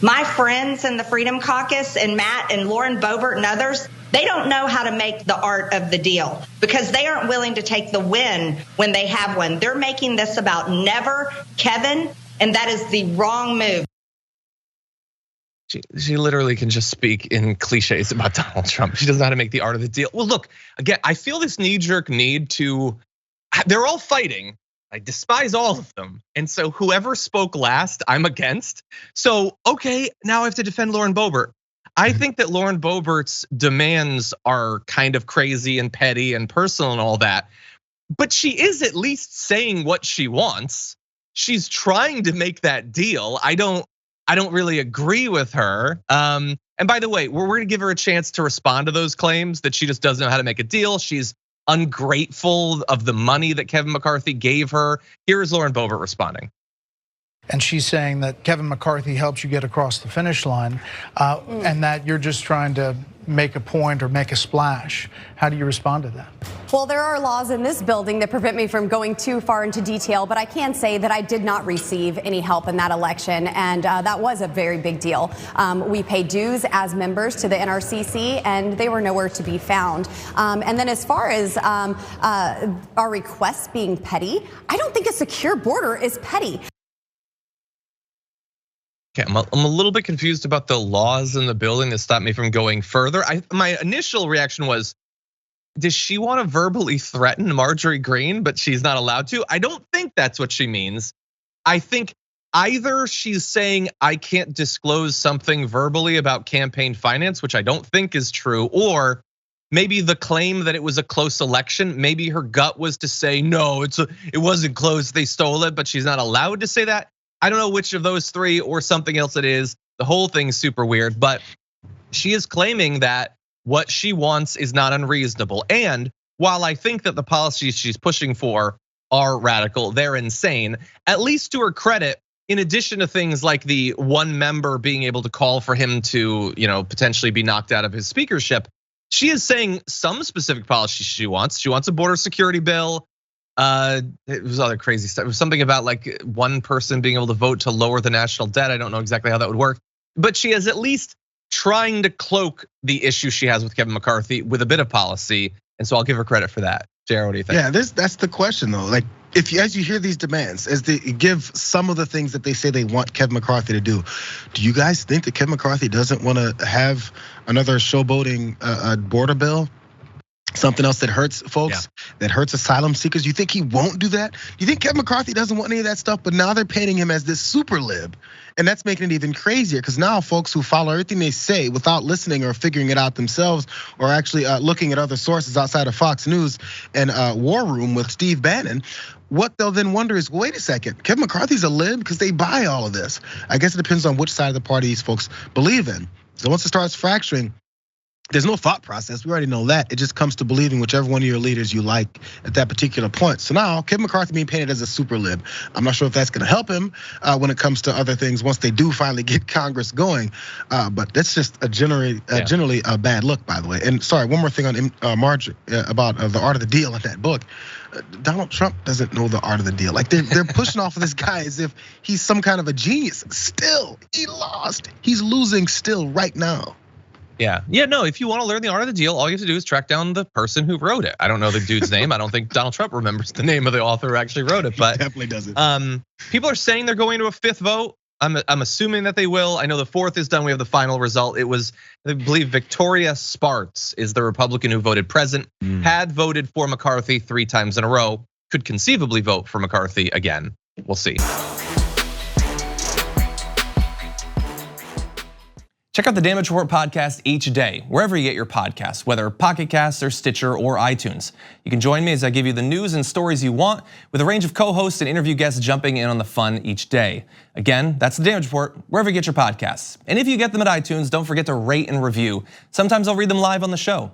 My friends in the Freedom Caucus and Matt and Lauren Boebert and others, they don't know how to make the art of the deal because they aren't willing to take the win when they have one. They're making this about never Kevin, and that is the wrong move. She literally can just speak in cliches about Donald Trump. She doesn't know how to make the art of the deal. Well, look, again, I feel this knee-jerk need to, they're all fighting. I despise all of them. And so whoever spoke last, I'm against. So, okay, now I have to defend Lauren Boebert. I think that Lauren Boebert's demands are kind of crazy and petty and personal and all that. But she is at least saying what she wants. She's trying to make that deal. I don't really agree with her. And by the way, we're gonna give her a chance to respond to those claims that she just doesn't know how to make a deal. She's ungrateful of the money that Kevin McCarthy gave her. Here's Lauren Boebert responding. And she's saying that Kevin McCarthy helps you get across the finish line, and that you're just trying to make a point or make a splash. How do you respond to that? Well, there are laws in this building that prevent me from going too far into detail, but I can say that I did not receive any help in that election, and that was a very big deal. We pay dues as members to the NRCC, and they were nowhere to be found. And then as far as our requests being petty, I don't think a secure border is petty. Okay, I'm a little bit confused about the laws in the building that stopped me from going further. My initial reaction was, does she want to verbally threaten Marjorie Greene, but she's not allowed to? I don't think that's what she means. I think either she's saying I can't disclose something verbally about campaign finance, which I don't think is true, or maybe the claim that it was a close election, maybe her gut was to say, no, it wasn't close, they stole it, but she's not allowed to say that. I don't know which of those three or something else it is. The whole thing's super weird, but she is claiming that what she wants is not unreasonable. And while I think that the policies she's pushing for are radical, they're insane, at least to her credit, in addition to things like the one member being able to call for him to, potentially be knocked out of his speakership, she is saying some specific policies she wants. She wants a border security bill. It was other crazy stuff. It was something about like one person being able to vote to lower the national debt. I don't know exactly how that would work, but she is at least trying to cloak the issue she has with Kevin McCarthy with a bit of policy. And so I'll give her credit for that. Jared, what do you think? Yeah, that's the question though. Like, as you hear these demands, as they give some of the things that they say they want Kevin McCarthy to do you guys think that Kevin McCarthy doesn't want to have another showboating border bill? Something else that hurts folks, that hurts asylum seekers. You think he won't do that? You think Kevin McCarthy doesn't want any of that stuff? But now they're painting him as this super lib. And that's making it even crazier because now folks who follow everything they say without listening or figuring it out themselves or actually looking at other sources outside of Fox News and War Room with Steve Bannon, what they'll then wonder is, wait a second, Kevin McCarthy's a lib because they buy all of this. I guess it depends on which side of the party these folks believe in. So once it starts fracturing, there's no thought process. We already know that. It just comes to believing whichever one of your leaders you like at that particular point. So now Kevin McCarthy being painted as a super lib. I'm not sure if that's going to help him when it comes to other things once they do finally get Congress going. But that's just generally a bad look, by the way. And sorry, one more thing on Marjorie about the art of the deal in that book. Donald Trump doesn't know the art of the deal. Like they're pushing off of this guy as if he's some kind of a genius. Still, he lost. He's losing still right now. Yeah, no, if you want to learn the art of the deal, all you have to do is track down the person who wrote it. I don't know the dude's name. I don't think Donald Trump remembers the name of the author who actually wrote it, but he definitely doesn't. People are saying they're going to a fifth vote. I'm assuming that they will. I know the fourth is done. We have the final result. It was, I believe, Victoria Spartz is the Republican who voted present, had voted for McCarthy 3 times in a row, could conceivably vote for McCarthy again. We'll see. Check out the Damage Report podcast each day, wherever you get your podcasts, whether Pocket Casts or Stitcher or iTunes. You can join me as I give you the news and stories you want with a range of co-hosts and interview guests jumping in on the fun each day. Again, that's the Damage Report, wherever you get your podcasts. And if you get them at iTunes, don't forget to rate and review. Sometimes I'll read them live on the show.